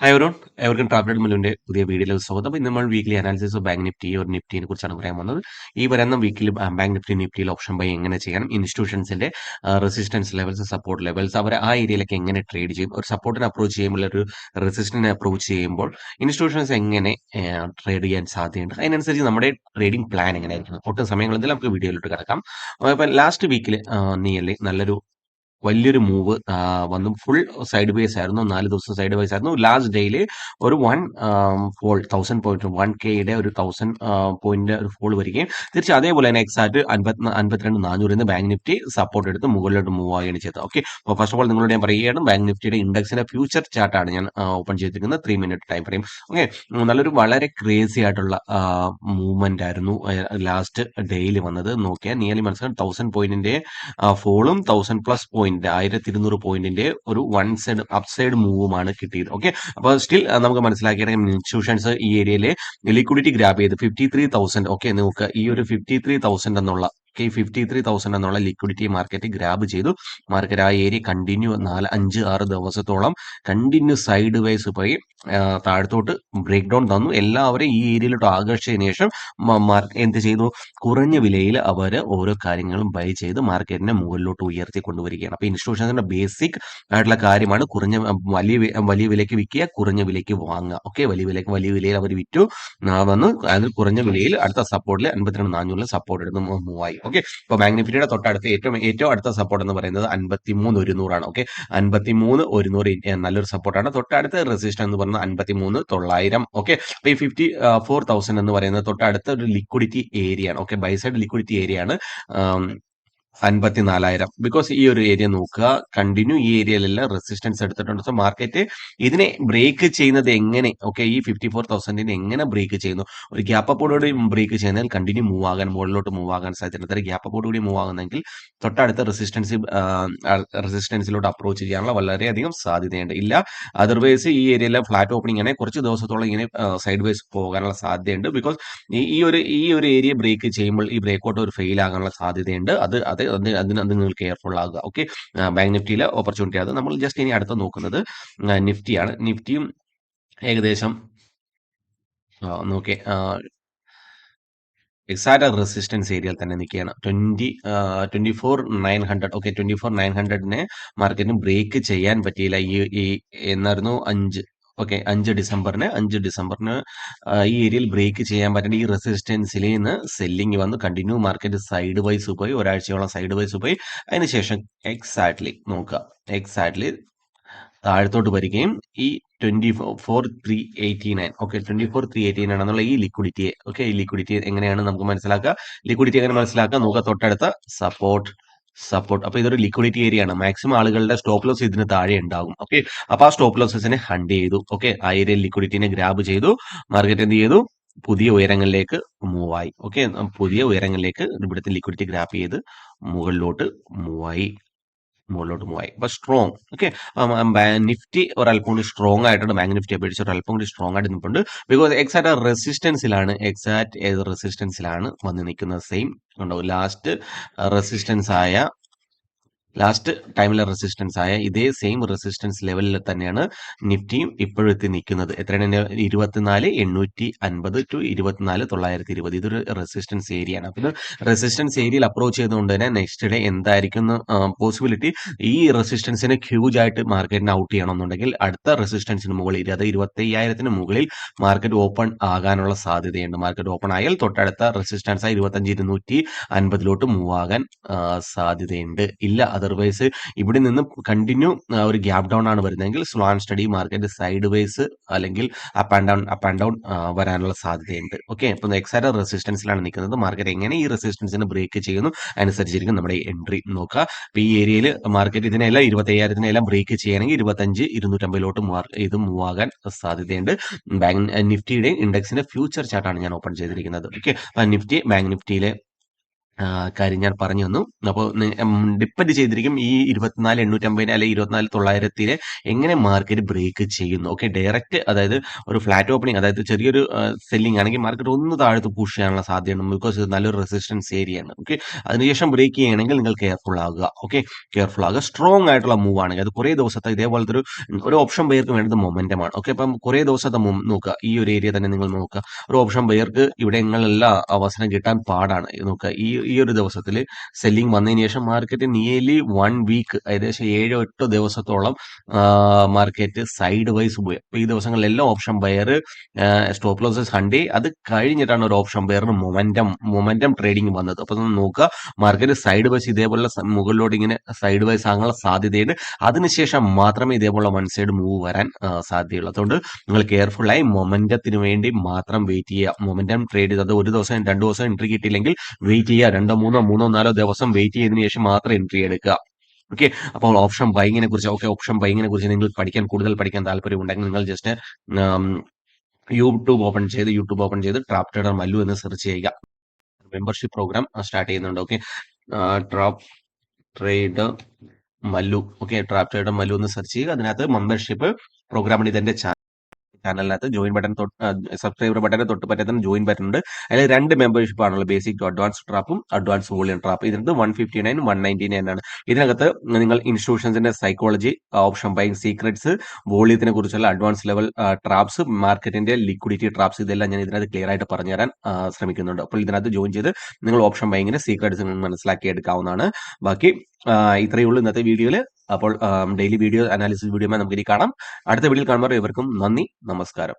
Hi everyone, എവർക്കും ട്രാവലഡ് മലുവിന്റെ പുതിയ വീഡിയോയിലേക്ക് സ്വാഗതം. ഇന്ന് നമ്മൾ weekly analysis of bank Nifty ഒരു നിഫ്റ്റിയെ കുറിച്ചാണ് പറയാൻ പോകുന്നത്. ഈ വരുന്ന വീക്കിൽ ബാങ്ക് നിഫ്റ്റിയിൽ ഓപ്ഷൻ ബൈ എങ്ങനെ ചെയ്യണം, ഇൻസ്റ്റിറ്റ്യൂഷൻസിന്റെ റെസിസ്റ്റൻസ് ലെവൽസ്, സപ്പോർട്ട് ലെവൽസ്, അവർ ആ ഏരിയയിലേക്ക് എങ്ങനെ ട്രേഡ് ചെയ്യും, ഒരു സപ്പോർട്ടിനെ അപ്രോച്ച് ചെയ്യുമ്പോൾ, ഒരു റെസിസ്റ്റന്റിനെ അപ്രോച്ച് ചെയ്യുമ്പോൾ ഇൻസ്റ്റിറ്റ്യൂഷൻസ് എങ്ങനെ ട്രേഡ് ചെയ്യാൻ സാധ്യതയുണ്ട്, അതിനനുസരിച്ച് നമ്മുടെ ട്രേഡിംഗ് പ്ലാൻ എങ്ങനെയായിരിക്കും. ഒട്ടും സമയങ്ങളിൽ നമുക്ക് വീഡിയോയിലോട്ട് കിടക്കാം. ഇപ്പം ലാസ്റ്റ് വീക്കിൽ നിയർലി നല്ലൊരു വലിയൊരു മൂവ് വന്നു. ഫുൾ സൈഡ് വേസ് ആയിരുന്നു. 4 ദിവസം സൈഡ് വേസ് ആയിരുന്നു. ലാസ്റ്റ് ഡേയിൽ ഒരു ഫോൾ 1000 പോയിന്റ് 1K ഒരു 1000 പോയിന്റ് ഒരു ഫോൾ വരികയും തിരിച്ച് അതേപോലെ തന്നെ എക്സാക്ട് 52,400 ബാങ്ക് നിഫ്റ്റി സപ്പോർട്ട് എടുത്ത് മുകളിലോട്ട് മൂവ് ആവുകയാണ് ചെയ്തത്. ഓക്കെ, അപ്പോൾ ഫസ്റ്റ് ഓഫ് ഓൾ നിങ്ങളോട് ഞാൻ പറയുകയാണ്, ബാങ്ക് നിഫ്റ്റിയുടെ ഇൻഡെക്സിന്റെ ഫ്യൂച്ചർ ചാർട്ടാണ് ഞാൻ ഓപ്പൺ ചെയ്തിരിക്കുന്നത്. 3 മിനിറ്റ് ടൈം ഫ്രെയിം. ഓക്കെ, നല്ലൊരു വളരെ ക്രേസി ആയിട്ടുള്ള മൂവ്മെന്റ് ആയിരുന്നു ലാസ്റ്റ് ഡേയിൽ വന്നത്. നോക്കിയാൽ നിയർലി മനസ്സിലാക്കും 1000 പോയിന്റിന്റെ ഫോളും 1000+ പോയിന്റ് 1200 പോയിന്റിന്റെ ഒരു വൺ സൈഡ് അപ്സൈഡ് മൂവുമാണ് കിട്ടിയത്. ഓക്കെ, അപ്പോൾ സ്റ്റിൽ നമുക്ക് മനസ്സിലാക്കിയ ഇൻസ്റ്റിറ്റ്യൂഷൻസ് ഈ ഏരിയയിലെ ലിക്വിഡിറ്റി ഗ്രാബ് ചെയ്ത് 53,000. ഓക്കെ, നോക്കുക, ഈ ഒരു 53,000 എന്നുള്ള 53,000 എന്നുള്ള ലിക്വിഡിറ്റി മാർക്കറ്റ് ഗ്രാബ് ചെയ്തു. മാർക്കറ്റ് ആ ഏരിയ കണ്ടിന്യൂ 4, 5, 6 ദിവസത്തോളം കണ്ടിന്യൂ സൈഡ് വൈസ് പോയി താഴത്തോട്ട് ബ്രേക്ക് ഡൗൺ തന്നു. എല്ലാവരെയും ഈ ഏരിയയിലോട്ട് ആകർഷിച്ചതിന് ശേഷം എന്ത് ചെയ്തു, കുറഞ്ഞ വിലയിൽ അവർ ഓരോ കാര്യങ്ങളും ബൈ ചെയ്ത് മാർക്കറ്റിനെ മുകളിലോട്ട് ഉയർത്തി കൊണ്ടുവരികയാണ്. അപ്പോൾ ഇൻസ്റ്റിറ്റ്യൂഷൻസിന്റെ ബേസിക് ആയിട്ടുള്ള കാര്യമാണ് വലിയ വിലയ്ക്ക് വിൽക്കുക, കുറഞ്ഞ വിലയ്ക്ക് വാങ്ങുക. ഓക്കെ, വലിയ വിലയിൽ അവർ വിറ്റു വന്ന് അതിൽ കുറഞ്ഞ വിലയിൽ അടുത്ത സപ്പോർട്ടിൽ 52,400 സപ്പോർട്ട് എടുത്ത് മൂവ് ആയി. ഓക്കെ, ഇപ്പോൾ ബാങ്ക് നിഫ്റ്റിയുടെ തൊട്ടടുത്ത് ഏറ്റവും അടുത്ത സപ്പോർട്ട് എന്ന് പറയുന്നത് 53,100 ആണ്. ഓക്കെ, 53,100 നല്ലൊരു സപ്പോർട്ടാണ്. തൊട്ടടുത്ത റെസിസ്റ്റൻസ് എന്ന് പറയുന്നത് 53,900. ഓക്കെ, അപ്പോൾ ഈ 54,000 എന്ന് പറയുന്നത് തൊട്ടടുത്ത ഒരു ലിക്വിഡിറ്റി ഏരിയ ആണ്. Okay, by side liquidity area ആണ്. 54,000. ബിക്കോസ് ഈ ഒരു ഏരിയ നോക്കുക, കണ്ടിന്യൂ ഈ ഏരിയയിലെല്ലാം റെസിസ്റ്റൻസ് എടുത്തിട്ടുണ്ട്. സോ മാർക്കറ്റ് ഇതിനെ ബ്രേക്ക് ചെയ്യുന്നത് എങ്ങനെ, ഓക്കെ, ഈ 54,000 എങ്ങനെ ബ്രേക്ക് ചെയ്യുന്നു, ഒരു ഗ്യാപ്പ് അപ്പോടുകൂടി ബ്രേക്ക് ചെയ്യുന്നതിൽ കണ്ടിന്യൂ മൂവ് ആകാൻ, മുകളിലോട്ട് മൂവ് ആകാൻ സാധ്യതയുണ്ട്. ഗ്യാപ്പ് അപ്പോടുകൂടി മൂവ് ആകുന്നെങ്കിൽ തൊട്ടടുത്ത റെസിസ്റ്റൻസിലോട്ട് അപ്രോച്ച് ചെയ്യാനുള്ള വളരെയധികം സാധ്യതയുണ്ട്. ഇല്ല അതർവൈസ് ഈ ഏരിയയിലെ ഫ്ലാറ്റ് ഓപ്പണിംഗ് ആണെങ്കിൽ കുറച്ച് ദിവസത്തോളം ഇങ്ങനെ സൈഡ് വൈസ് പോകാനുള്ള സാധ്യതയുണ്ട്. ബിക്കോസ് ഈ ഒരു ഏരിയ ബ്രേക്ക് ചെയ്യുമ്പോൾ ഈ ബ്രേക്ക് ഔട്ട് ഒരു ഫെയിൽ ആകാനുള്ള സാധ്യതയുണ്ട്. അതിന് നിങ്ങൾ കെയർഫുൾ ആകുക. ഓക്കെ, ബാങ്ക് നിഫ്റ്റിയിലെ ഓപ്പർച്യൂണിറ്റി അത് നമ്മൾ ജസ്റ്റ് ഇനി അടുത്ത് നോക്കുന്നത് നിഫ്റ്റിയാണ്. നിഫ്റ്റിയും ഏകദേശം നോക്കേ എക്സാക്ട് റെസിസ്റ്റൻസ് ഏരിയയിൽ തന്നെ നിൽക്കുകയാണ്. 24,900. ഓക്കെ, 24,900നെ മാർക്കറ്റിന് ബ്രേക്ക് ചെയ്യാൻ പറ്റിയില്ല. ഈ എന്നായിരുന്നു 5 ഡിസംബറിന് ഈ ഏരിയയിൽ ബ്രേക്ക് ചെയ്യാൻ പറ്റുന്ന ഈ റെസിസ്റ്റൻസിൽ നിന്ന് സെല്ലിംഗ് വന്ന് കണ്ടിന്യൂ മാർക്കറ്റ് സൈഡ് വൈസ് പോയി, ഒരാഴ്ചയോളം സൈഡ് വൈസ് പോയി. അതിനുശേഷം എക്സാക്ട്ലി താഴത്തോട്ട് വരികയും ഈ 24,389. ഓക്കെ, 24,389 എന്നുള്ള ഈ ലിക്വിഡിറ്റി എങ്ങനെയാണ് നമുക്ക് മനസ്സിലാക്കുക? ലിക്വിഡിറ്റി എങ്ങനെ മനസ്സിലാക്കുക നോക്കുക, തൊട്ടടുത്ത സപ്പോർട്ട്. അപ്പൊ ഇതൊരു ലിക്വിഡിറ്റി ഏരിയ ആണ്. മാക്സിമം ആളുകളുടെ സ്റ്റോപ്പ് ലോസ് ഇതിന് താഴെ ഉണ്ടാകും. ഓക്കെ, അപ്പൊ ആ സ്റ്റോപ്പ് ലോസസിനെ ഹണ്ട് ചെയ്തു. ഓക്കെ, ആ ഏരിയയിൽ ലിക്വിഡിറ്റിനെ ഗ്രാബ് ചെയ്തു. മാർക്കറ്റ് എന്ത് ചെയ്തു, പുതിയ ഉയരങ്ങളിലേക്ക് മൂവ് ആയി. ഓക്കെ, പുതിയ ഉയരങ്ങളിലേക്ക് ഇവിടുത്തെ ലിക്വിഡിറ്റി ഗ്രാബ് ചെയ്ത് മുകളിലോട്ട് മൂവ് ആയി. അപ്പൊ സ്ട്രോങ്. ഓക്കെ, നിഫ്റ്റി ഒരല്പം കൂടി സ്ട്രോങ് ആയിട്ടുണ്ട്. ബാങ്ക് നിഫ്റ്റി അപേക്ഷിച്ച് ഒരല്പം കൂടി സ്ട്രോങ് ആയിട്ട് നിൽപ്പുണ്ട്. ബിക്കോസ് എക്സാക്ട് റെസിസ്റ്റൻസിലാണ് വന്ന് നിൽക്കുന്നത്. സെയിം ഉണ്ടോ, ലാസ്റ്റ് ടൈമിലെ റെസിസ്റ്റൻസ് ആയ ഇതേ സെയിം റെസിസ്റ്റൻസ് ലെവലിൽ തന്നെയാണ് നിഫ്റ്റിയും ഇപ്പോഴും എത്തി നിൽക്കുന്നത്. എത്രയാണ്? 24,850 ടു 24,920. ഇതൊരു റെസിസ്റ്റൻസ് ഏരിയ ആണ്. അപ്പോൾ ഇത് റെസിസ്റ്റൻസ് ഏരിയയിൽ അപ്രോച്ച് ചെയ്തുകൊണ്ട് തന്നെ നെക്സ്റ്റ് ഡേ എന്തായിരിക്കും പോസിബിലിറ്റി, ഈ റെസിസ്റ്റൻസിനെ ഹ്യൂജ് ആയിട്ട് മാർക്കറ്റിന് ഔട്ട് ചെയ്യണമെന്നുണ്ടെങ്കിൽ അടുത്ത റെസിസ്റ്റൻസിന് മുകളിൽ, അത് 25,000 മുകളിൽ മാർക്കറ്റ് ഓപ്പൺ ആകാനുള്ള സാധ്യതയുണ്ട്. മാർക്കറ്റ് ഓപ്പൺ ആയാൽ തൊട്ടടുത്ത റെസിസ്റ്റൻസ് ആയി 25,250 മൂവ് ആകാൻ സാധ്യതയുണ്ട്. ഇല്ല അതർവൈസ് ഇവിടെ നിന്ന് കണ്ടിന്യൂ ഒരു ഗ്യാപ് ഡൗൺ ആണ് വരുന്നതെങ്കിൽ slow and study market side vice അല്ലെങ്കിൽ അപ്പ് ആൻഡ് ഡൗൺ വരാനുള്ള സാധ്യതയുണ്ട്. ഓക്കെ, അപ്പോൾ എക്സാക്ട് റെസിസ്റ്റൻസിലാണ് നിൽക്കുന്നത്. മാർക്കറ്റ് എങ്ങനെ ഈ റെസിസ്റ്റൻസിനെ ബ്രേക്ക് ചെയ്യുന്നു അനുസരിച്ചിരിക്കും നമ്മുടെ എൻട്രി നോക്കുക. അപ്പോൾ ഈ ഏരിയയിൽ മാർക്കറ്റ് ഇതിനെല്ലാം 25,000 ബ്രേക്ക് ചെയ്യണമെങ്കിൽ 25,250 ഇത് മൂവ് ആകാൻ സാധ്യതയുണ്ട്. നിഫ്റ്റിയുടെ ഇൻഡെക്സിന്റെ ഫ്യൂച്ചർ ചാർട്ടാണ് ഞാൻ ഓപ്പൺ ചെയ്തിരിക്കുന്നത്. ഓക്കെ, ബാങ്ക് നിഫ്റ്റിയിലെ കാര്യം ഞാൻ പറഞ്ഞു തന്നു. അപ്പോൾ ഡിപ്പെൻഡ് ചെയ്തിരിക്കും ഈ 24,850 അല്ലെങ്കിൽ 24,900 എങ്ങനെ മാർക്കറ്റ് ബ്രേക്ക് ചെയ്യുന്നു. ഓക്കെ, ഡയറക്റ്റ് അതായത് ഒരു ഫ്ലാറ്റ് ഓപ്പണിംഗ്, അതായത് ചെറിയൊരു സെല്ലിംഗ് ആണെങ്കിൽ മാർക്കറ്റ് ഒന്ന് താഴത്ത് പുഷ് ചെയ്യാനുള്ള സാധ്യതയുണ്ട്. ബിക്കോസ് ഇത് നല്ലൊരു റെസിസ്റ്റൻസ് ഏരിയയാണ്. ഓക്കെ, അതിനുശേഷം ബ്രേക്ക് ചെയ്യണമെങ്കിൽ നിങ്ങൾ കെയർഫുൾ ആകുക. ഓക്കെ, കെയർഫുൾ ആകുക. സ്ട്രോങ് ആയിട്ടുള്ള മൂവ് ആണെങ്കിൽ അത് കുറേ ദിവസത്തെ ഇതേപോലത്തെ ഒരു ഓപ്ഷൻ ബയർക്ക് വേണ്ടത് മൊമെന്റമാണ്. ഓക്കെ, അപ്പം കുറേ ദിവസത്തെ നോക്കുക, ഈ ഒരു ഏരിയ തന്നെ നിങ്ങൾ നോക്കുക. ഒരു ഓപ്ഷൻ ബയർക്ക് ഇവിടെങ്ങളെല്ലാം അവസരം കിട്ടാൻ പാടാണ്. ഇത് നോക്കുക, ഈ ഈ ഒരു ദിവസത്തിൽ സെല്ലിംഗ് വന്നതിന് ശേഷം മാർക്കറ്റ് നിയർലി 1 വീക്ക്, ഏകദേശം 7-8 ദിവസത്തോളം മാർക്കറ്റ് സൈഡ് വൈസ് പോയി. അപ്പൊ ഈ ദിവസങ്ങളിലെല്ലാം option buyer stop losses hunt, അത് കഴിഞ്ഞിട്ടാണ് ഒരു ഓപ്ഷൻ ബയറിന് മൊമെന്റം ട്രേഡിംഗ് വന്നത്. അപ്പൊ ഒന്ന് നോക്കുക, മാർക്കറ്റ് സൈഡ് വൈസ് ഇതേപോലെ മുകളിലോട്ട് ഇങ്ങനെ സൈഡ് വൈസ് ആകാനുള്ള സാധ്യതയുണ്ട്. അതിനുശേഷം മാത്രമേ ഇതേപോലെ വൺ സൈഡ് മൂവ് വരാൻ സാധ്യതയുള്ളൂ. അതുകൊണ്ട് നിങ്ങൾ കെയർഫുള്ളായി മൊമെന്റത്തിന് വേണ്ടി മാത്രം വെയിറ്റ് ചെയ്യുക. മൊമെന്റം ട്രേഡ് ചെയ്ത് അത് ഒരു ദിവസം 2 ദിവസം എൻട്രി കിട്ടിയില്ലെങ്കിൽ വെയിറ്റ് ചെയ്യുക. 2 3 4 ദിവസം വെയിറ്റ് ചെയ്തതിനു ശേഷം മാത്രം എൻട്രി എടുക്കുക. ഓക്കെ, അപ്പോൾ ഓപ്ഷൻ ബൈങ്ങിനെ കുറിച്ച് നിങ്ങൾ കൂടുതൽ പഠിക്കാൻ താല്പര്യമുണ്ടെങ്കിൽ നിങ്ങൾ ജസ്റ്റ് യൂട്യൂബ് ഓപ്പൺ ചെയ്ത് ട്രാപ്പ് ട്രേഡർ മല്ലു എന്ന് സെർച്ച് ചെയ്യുക. മെമ്പർഷിപ്പ് പ്രോഗ്രാം സ്റ്റാർട്ട് ചെയ്യുന്നുണ്ട്. Okay, trap trader Mallu. Okay, trap trader Mallu എന്ന് സെർച്ച് ചെയ്യുക. അതിനകത്ത് മെമ്പർഷിപ്പ് പ്രോഗ്രാമിന് ഇതെന്റെ ചാനലിനകത്ത് ജോയിൻ ബട്ടൺ സബ്സ്ക്രൈബർ ബട്ടന്റെ തൊട്ട് പറ്റത്തിന് ജോയിൻ ബട്ടൺ ഉണ്ട്. അതിൽ 2 മെമ്പർഷിപ്പ് ആണുള്ളത്, ബേസിക് ടു അഡ്വാൻസ് ട്രാപ്പും അഡ്വാൻസ് വോളിയം ട്രാപ്പ്. ഇതിനകത്ത് 159 199 ആണ്. ഇതിനകത്ത് നിങ്ങൾ ഇൻസ്റ്റിറ്റ്യൂഷൻസിന്റെ സൈക്കോളജി, ഓപ്ഷൻ ബൈങ് സീക്രറ്റ്സ്, വോളിയത്തിനെ കുറിച്ചുള്ള അഡ്വാൻസ് ലെവൽ ട്രാപ്സ്, മാർക്കറ്റിന്റെ ലിക്വിഡിറ്റി ട്രാപ്സ്, ഇതെല്ലാം ഞാൻ ഇതിനകത്ത് ക്ലിയർ ആയിട്ട് പറഞ്ഞുതരാൻ ശ്രമിക്കുന്നുണ്ട്. അപ്പോൾ ഇതിനകത്ത് ജോയിൻ ചെയ്ത് നിങ്ങൾ ഓപ്ഷൻ ബൈങ്ങിന്റെ സീക്രറ്റ്സ് മനസ്സിലാക്കി എടുക്കാവുന്നതാണ്. ബാക്കി ഇത്രയേ ഉള്ളൂ ഇന്നത്തെ വീഡിയോയിൽ. അപ്പോൾ ഡെയിലി വീഡിയോ അനാലിസിസ് വീഡിയോ നമുക്ക് ഇനി കാണാം. അടുത്ത വീഡിയോയിൽ കാണുമ്പോൾ ഇവർക്കും നന്ദി, നമസ്കാരം.